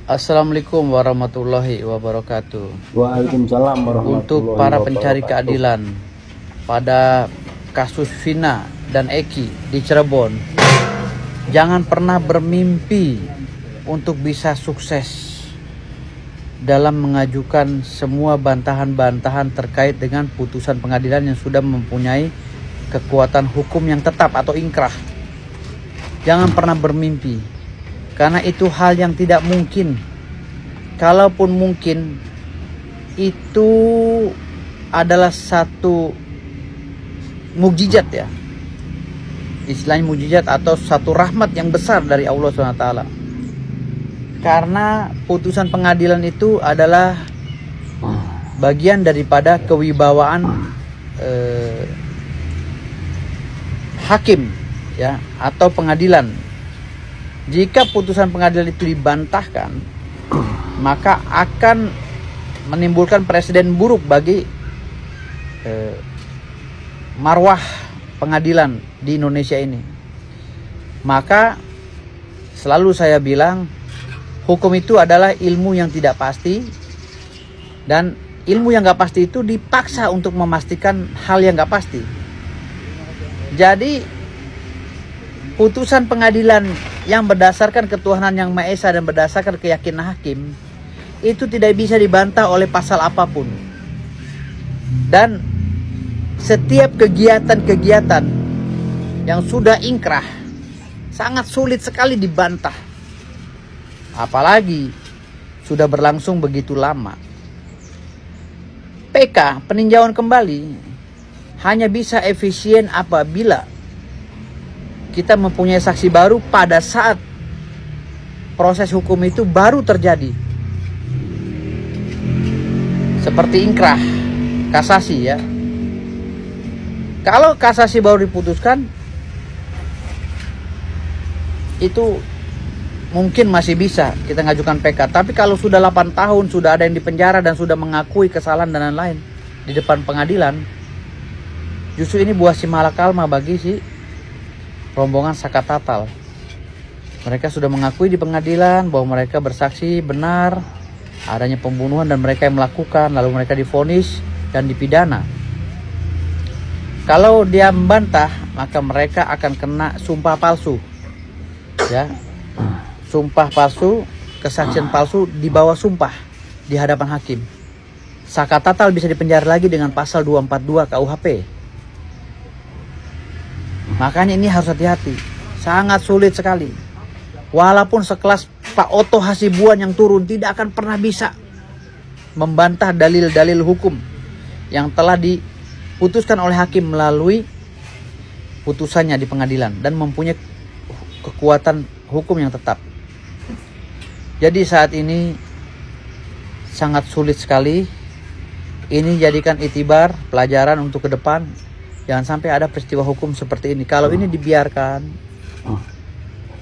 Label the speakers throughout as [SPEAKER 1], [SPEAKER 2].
[SPEAKER 1] Assalamualaikum warahmatullahi wabarakatuh.
[SPEAKER 2] Waalaikumsalam warahmatullahi
[SPEAKER 1] Untuk para
[SPEAKER 2] wabarakatuh.
[SPEAKER 1] pencari keadilan pada kasus Vina dan Eki di Cirebon, jangan pernah bermimpi untuk bisa sukses dalam mengajukan semua bantahan-bantahan terkait dengan putusan pengadilan yang sudah mempunyai kekuatan hukum yang tetap atau inkrah. Jangan pernah bermimpi, karena itu hal yang tidak mungkin. Kalaupun mungkin, itu adalah satu mukjizat ya. Istilahnya mukjizat atau satu rahmat yang besar dari Allah SWT. Karena putusan pengadilan itu adalah bagian daripada kewibawaan hakim ya, atau pengadilan. Jika putusan pengadilan itu dibantahkan, maka akan menimbulkan presiden buruk bagi marwah pengadilan di Indonesia ini. Maka selalu saya bilang, hukum itu adalah ilmu yang tidak pasti, dan ilmu yang gak pasti itu dipaksa untuk memastikan hal yang gak pasti. Jadi putusan pengadilan yang berdasarkan ketuhanan yang Maha Esa dan berdasarkan keyakinan hakim itu tidak bisa dibantah oleh pasal apapun. Dan setiap kegiatan-kegiatan yang sudah inkrah sangat sulit sekali dibantah. Apalagi sudah berlangsung begitu lama. PK, peninjauan kembali, hanya bisa efisien apabila kita mempunyai saksi baru pada saat proses hukum itu baru terjadi. Seperti inkrah, kasasi ya. Kalau kasasi baru diputuskan, itu mungkin masih bisa kita ngajukan PK. Tapi kalau sudah 8 tahun, sudah ada yang dipenjara dan sudah mengakui kesalahan dan lain-lain di depan pengadilan, justru ini buah simalakama bagi si rombongan Sakatatal. Mereka sudah mengakui di pengadilan bahwa mereka bersaksi benar adanya pembunuhan dan mereka yang melakukan, lalu mereka divonis dan dipidana. Kalau dia membantah, maka mereka akan kena sumpah palsu ya. Sumpah palsu, kesaksian palsu di bawah sumpah di hadapan hakim. Sakatatal bisa dipenjara lagi dengan pasal 242 KUHP. Makanya ini harus hati-hati. Sangat sulit sekali. Walaupun sekelas Pak Oto Hasibuan yang turun tidak akan pernah bisa membantah dalil-dalil hukum yang telah diputuskan oleh hakim melalui putusannya di pengadilan dan mempunyai kekuatan hukum yang tetap. Jadi saat ini sangat sulit sekali. Ini jadikan itibar, pelajaran untuk ke depan. Jangan sampai ada peristiwa hukum seperti ini. Kalau ini dibiarkan,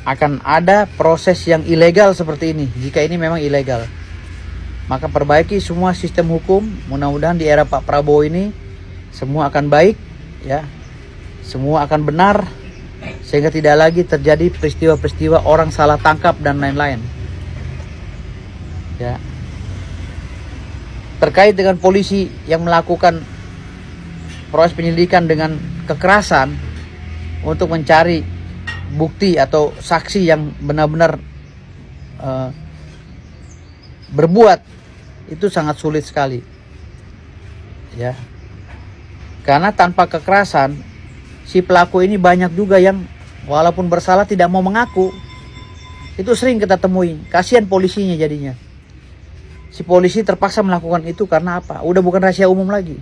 [SPEAKER 1] akan ada proses yang ilegal seperti ini. Jika ini memang ilegal, maka perbaiki semua sistem hukum. Mudah-mudahan di era Pak Prabowo ini semua akan baik ya. Semua akan benar, sehingga tidak lagi terjadi peristiwa-peristiwa orang salah tangkap dan lain-lain. Ya. Terkait dengan polisi yang melakukan proses penyelidikan dengan kekerasan untuk mencari bukti atau saksi yang benar-benar berbuat, itu sangat sulit sekali. Ya. Karena tanpa kekerasan, si pelaku ini banyak juga yang walaupun bersalah tidak mau mengaku. Itu sering kita temui. Kasihan polisinya jadinya. Si polisi terpaksa melakukan itu karena apa? Udah bukan rahasia umum lagi.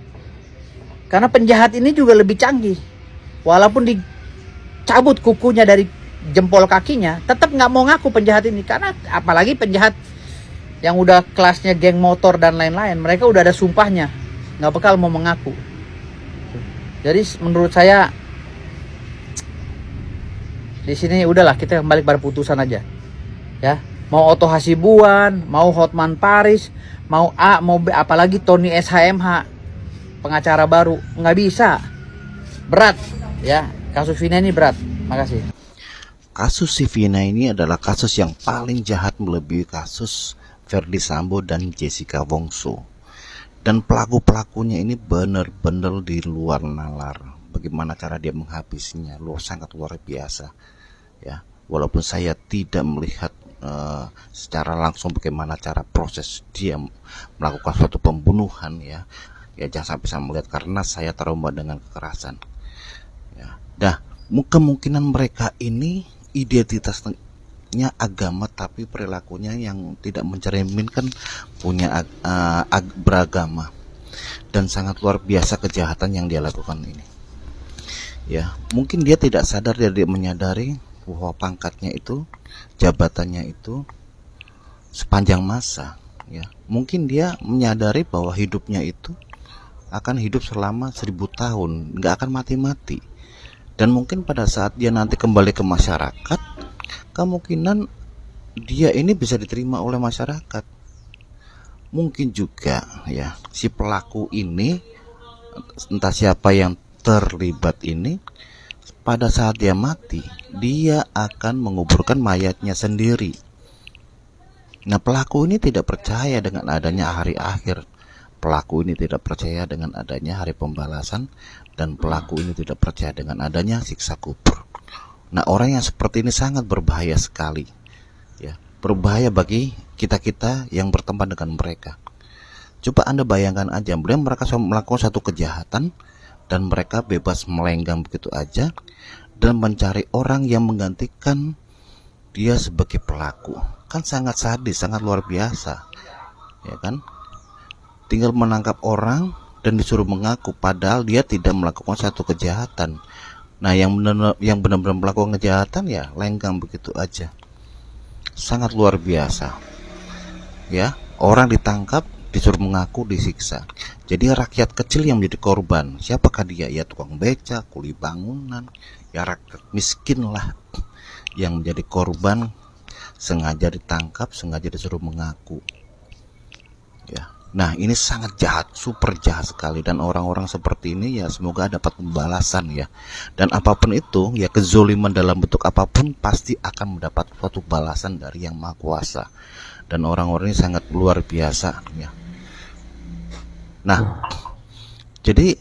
[SPEAKER 1] Karena penjahat ini juga lebih canggih. Walaupun dicabut kukunya dari jempol kakinya, tetap nggak mau ngaku penjahat ini. Karena apalagi penjahat yang udah kelasnya geng motor dan lain-lain, mereka udah ada sumpahnya, nggak bakal mau mengaku. Jadi menurut saya di sini udahlah, kita kembali pada putusan aja. Ya, mau Oto Hasibuan, mau Hotman Paris, mau A, mau B, apalagi Tony SHMH, pengacara baru, nggak bisa. Berat ya, kasus Vina ini berat. Makasih.
[SPEAKER 2] Kasus si Vina ini adalah kasus yang paling jahat melebihi kasus Verdi Sambo dan Jessica Wongso. Dan pelaku-pelakunya ini benar-benar di luar nalar. Bagaimana cara dia menghabisinya, sangat luar biasa. Ya, walaupun saya tidak melihat secara langsung bagaimana cara proses dia melakukan suatu pembunuhan, ya jangan sampai saya melihat karena saya trauma dengan kekerasan. Ya, kemungkinan mereka ini identitasnya agama tapi perilakunya yang tidak mencerminkan punya beragama, dan sangat luar biasa kejahatan yang dia lakukan ini. Ya, mungkin dia tidak sadar, dia menyadari bahwa pangkatnya itu, jabatannya itu sepanjang masa. Ya, mungkin dia menyadari bahwa hidupnya itu akan hidup selama 1000 tahun, nggak akan mati-mati. Dan mungkin pada saat dia nanti kembali ke masyarakat, kemungkinan dia ini bisa diterima oleh masyarakat. Mungkin juga ya si pelaku ini, entah siapa yang terlibat ini, pada saat dia mati, dia akan menguburkan mayatnya sendiri. Nah, pelaku ini tidak percaya dengan adanya hari akhir. Pelaku ini tidak percaya dengan adanya hari pembalasan, dan pelaku ini tidak percaya dengan adanya siksa kubur. Nah, orang yang seperti ini sangat berbahaya sekali. Ya, berbahaya bagi kita-kita yang berteman dengan mereka. Coba Anda bayangkan aja, mereka melakukan satu kejahatan dan mereka bebas melenggang begitu aja dan mencari orang yang menggantikan dia sebagai pelaku. Kan sangat sadis, sangat luar biasa. Ya kan? Tinggal menangkap orang dan disuruh mengaku padahal dia tidak melakukan satu kejahatan. Nah, yang benar-benar melakukan kejahatan ya lenggang begitu aja. Sangat luar biasa. Ya, orang ditangkap, disuruh mengaku, disiksa. Jadi rakyat kecil yang menjadi korban. Siapakah dia? Ya tukang beca, kuli bangunan, ya rakyat miskin lah yang menjadi korban, sengaja ditangkap, sengaja disuruh mengaku. Ya. Nah, ini sangat jahat, super jahat sekali, dan orang-orang seperti ini ya semoga dapat pembalasan ya. Dan apapun itu, ya kezoliman dalam bentuk apapun pasti akan mendapat suatu balasan dari Yang Maha Kuasa. Dan orang-orang ini sangat luar biasa ya. Nah, jadi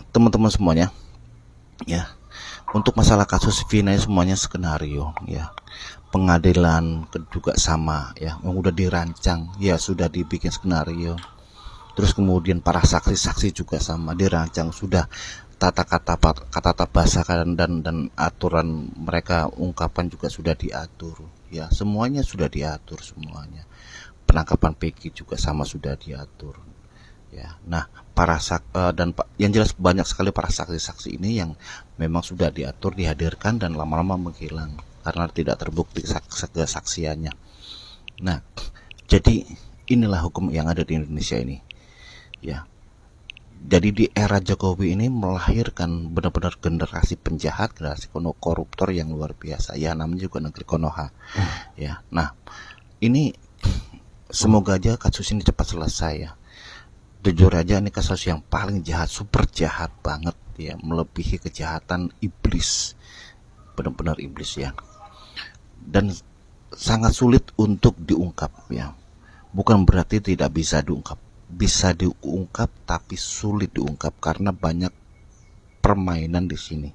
[SPEAKER 2] teman-teman semuanya ya, untuk masalah kasus Vina semuanya skenario ya. Pengadilan juga sama ya, yang udah dirancang ya, sudah dibikin skenario. Terus kemudian para saksi-saksi juga sama dirancang, sudah tata kata bahasa dan aturan mereka ungkapan juga sudah diatur ya, semuanya sudah diatur semuanya. Penangkapan Peggy juga sama sudah diatur ya. Nah, yang jelas banyak sekali para saksi-saksi ini yang memang sudah diatur, dihadirkan dan lama-lama menghilang karena tidak terbukti kesaksiannya. Nah, jadi inilah hukum yang ada di Indonesia ini ya. Jadi di era Jokowi ini melahirkan benar-benar generasi penjahat, generasi koruptor yang luar biasa ya, namanya juga negeri Konoha ya. Nah, ini semoga aja kasus ini cepat selesai ya. Jujur aja ini kasus yang paling jahat, super jahat banget ya, melebihi kejahatan iblis, benar-benar iblis ya. Dan sangat sulit untuk diungkap ya. Bukan berarti tidak bisa diungkap, bisa diungkap tapi sulit diungkap karena banyak permainan di sini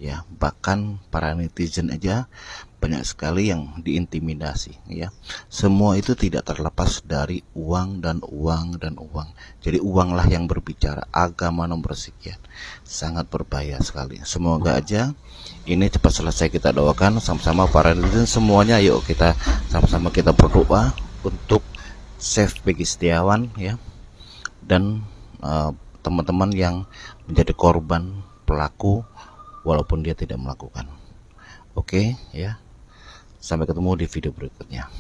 [SPEAKER 2] ya. Bahkan para netizen aja banyak sekali yang diintimidasi ya. Semua itu tidak terlepas dari uang dan uang dan uang. Jadi uanglah yang berbicara, agama nomor sekian. Sangat berbahaya sekali. Semoga aja ini cepat selesai. Kita doakan sama-sama para netizen semuanya. Yuk kita sama-sama kita berdoa untuk save Peggy Setiawan ya, dan teman-teman yang menjadi korban pelaku walaupun dia tidak melakukan. Oke ya, sampai ketemu di video berikutnya.